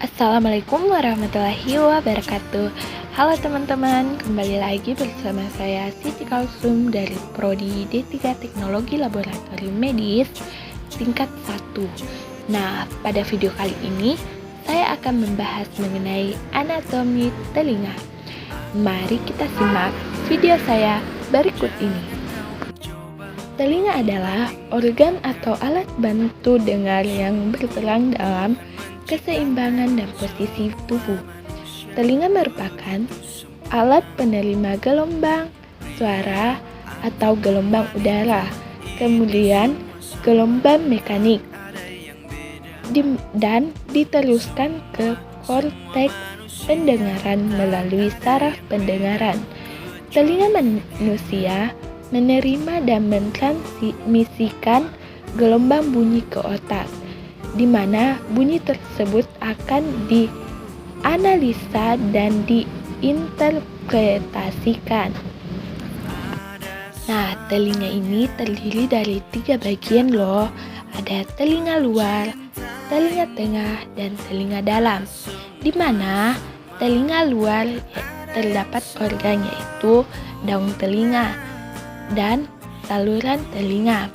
Assalamualaikum warahmatullahi wabarakatuh. Halo teman-teman, kembali lagi bersama saya Siti Kalsum dari Prodi D3 Teknologi Laboratorium Medis tingkat 1. Nah, pada video kali ini saya akan membahas mengenai anatomi telinga. Mari kita simak video saya berikut ini. Telinga adalah organ atau alat bantu dengar yang berperan dalam keseimbangan dan posisi tubuh. Telinga merupakan alat penerima gelombang suara atau gelombang udara, kemudian gelombang mekanik, dan diteruskan ke korteks pendengaran melalui saraf pendengaran. Telinga manusia menerima dan mentransmisikan gelombang bunyi ke otak, di mana bunyi tersebut akan dianalisa dan diinterpretasikan. Nah, telinga ini terdiri dari 3 bagian loh. Ada telinga luar, telinga tengah, dan telinga dalam. Di mana telinga luar terdapat organ yaitu daun telinga dan saluran telinga.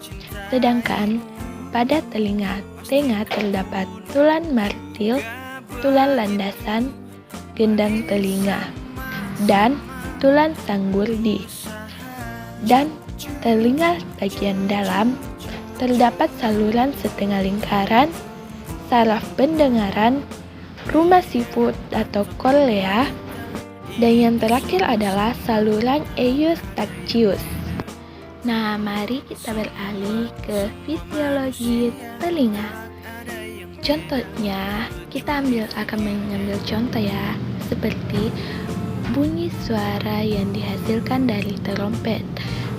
Sedangkan pada telinga tengah terdapat tulang martil, tulang landasan, gendang telinga, dan tulang sanggurdi. Dan telinga bagian dalam terdapat saluran setengah lingkaran, saraf pendengaran, rumah siput atau korlea, dan yang terakhir adalah saluran eustachius. Nah, mari kita beralih ke fisiologi telinga. Contohnya, kita akan mengambil contoh ya, seperti bunyi suara yang dihasilkan dari trompet.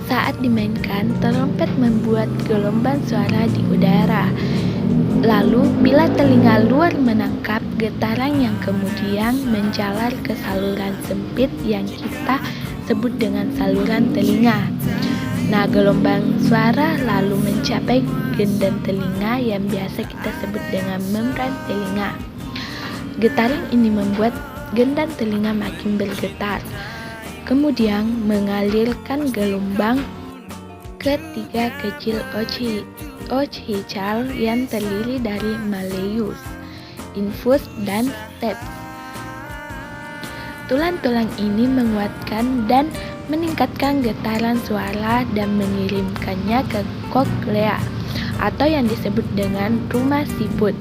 Saat dimainkan, trompet membuat gelombang suara di udara. Lalu, bila telinga luar menangkap getaran yang kemudian menjalar ke saluran sempit yang kita sebut dengan saluran telinga. Nah, gelombang suara lalu mencapai gendang telinga yang biasa kita sebut dengan membran telinga. Getaran ini membuat gendang telinga makin bergetar, kemudian mengalirkan gelombang ke 3 kecil ocical yang terdiri dari malleus, infus, dan stapes. Tulang-tulang ini menguatkan dan meningkatkan getaran suara dan mengirimkannya ke koklea atau yang disebut dengan rumah siput.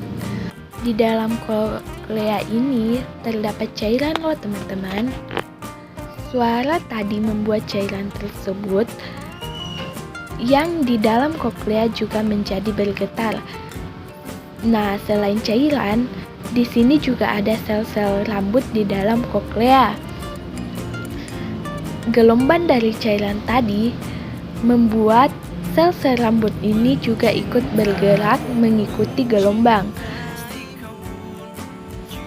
Di dalam koklea ini terdapat cairan loh teman-teman. Suara tadi membuat cairan tersebut yang di dalam koklea juga menjadi bergetar. Nah, selain cairan, di sini juga ada sel-sel rambut di dalam koklea. Gelombang dari cairan tadi membuat sel-sel rambut ini juga ikut bergerak mengikuti gelombang.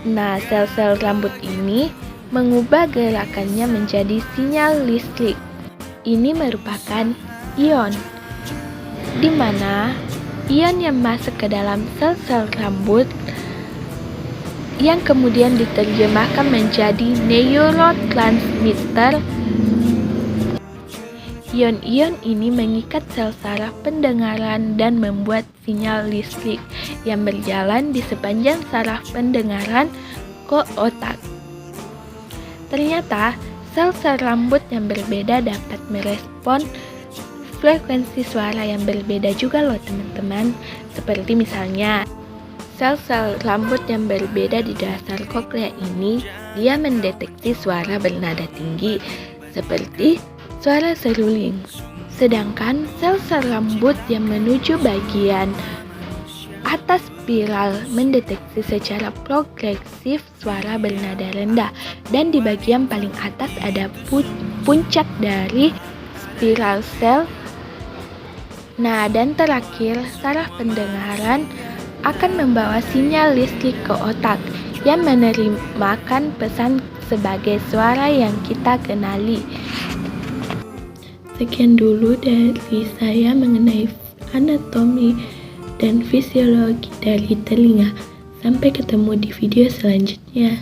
Nah, sel-sel rambut ini mengubah gerakannya menjadi sinyal listrik. Ini merupakan ion, di mana ion yang masuk ke dalam sel-sel rambut yang kemudian diterjemahkan menjadi neurotransmitter. Ion-ion ini mengikat sel saraf pendengaran dan membuat sinyal listrik yang berjalan di sepanjang saraf pendengaran ke otak. Ternyata, sel-sel rambut yang berbeda dapat merespon frekuensi suara yang berbeda juga loh teman-teman. Seperti misalnya, sel-sel rambut yang berbeda di dasar koklea ini, dia mendeteksi suara bernada tinggi, seperti suara seruling. Sedangkan sel-sel rambut yang menuju bagian atas spiral mendeteksi secara progresif suara bernada rendah, dan di bagian paling atas ada puncak dari spiral sel. Nah, dan terakhir, saraf pendengaran akan membawa sinyal listrik ke otak yang menerimakan pesan sebagai suara yang kita kenali. Sekian dulu dari saya mengenai anatomi dan fisiologi dari telinga. Sampai ketemu di video selanjutnya.